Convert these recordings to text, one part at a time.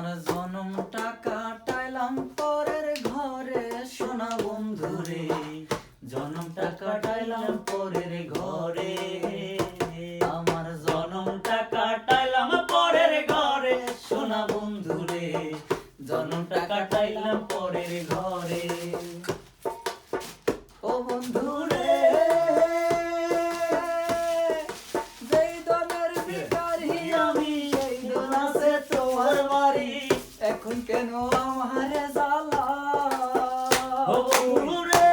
জনমটা কাটাইলাম পরের ঘরে সোনা বন্ধুরে, জনমটা কাটাইলাম পরের ঘরে। আমার জনমটা কাটাইলাম পরের ঘরে সোনা বন্ধুরে, জনমটা কাটাইলাম পরের ঘরে। ও বন্ধুরে, যেই দলের ভিখারি আমি সেই দল আছে তোমার বাড়ি, এখন কেন আমার জ্বালা? ও বন্ধুরে,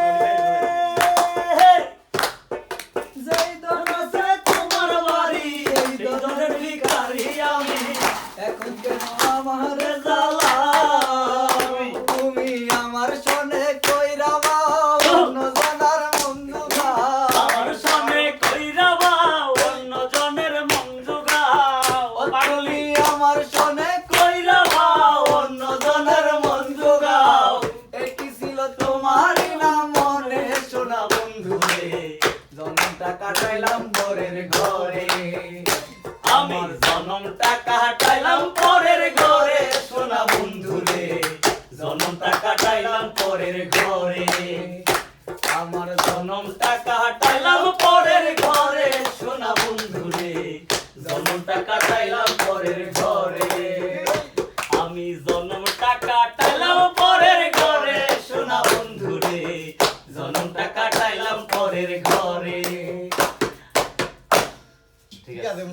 যেই দল আছে তোমার বাড়ি সেই দলের ভিখারি আমি, এখন কেন আমার জ্বালা? তুমি আমার শোনে কইরা অন্য জনের মন জুগাও, আমার শোনে কইরা অন্য জনের মন জুগাও। পাগলি আমার শোনে কইরা অন্য জনের মন জুগাও। এটি ছিল তোমারই না মনে সোনা বন্ধুরে, জনমটা কাটাইলাম পরের ঘরে। আমার জনমটা কাটাইলাম পরের ঘরে সোনা বন্ধুরে, জনমটা কাটাইলাম পরের ঘরে। আমার জনমটা কাটাইলাম পরের ঘরে সোনা বন্ধুরে, জনমটা কাটাইলাম পরের ঘরে। আমি জনমটা কাটাইলাম পরের ঘরে সোনা বন্ধুরে, জনমটা কাটাইলাম পরের ঘরে। ঠিক আছে।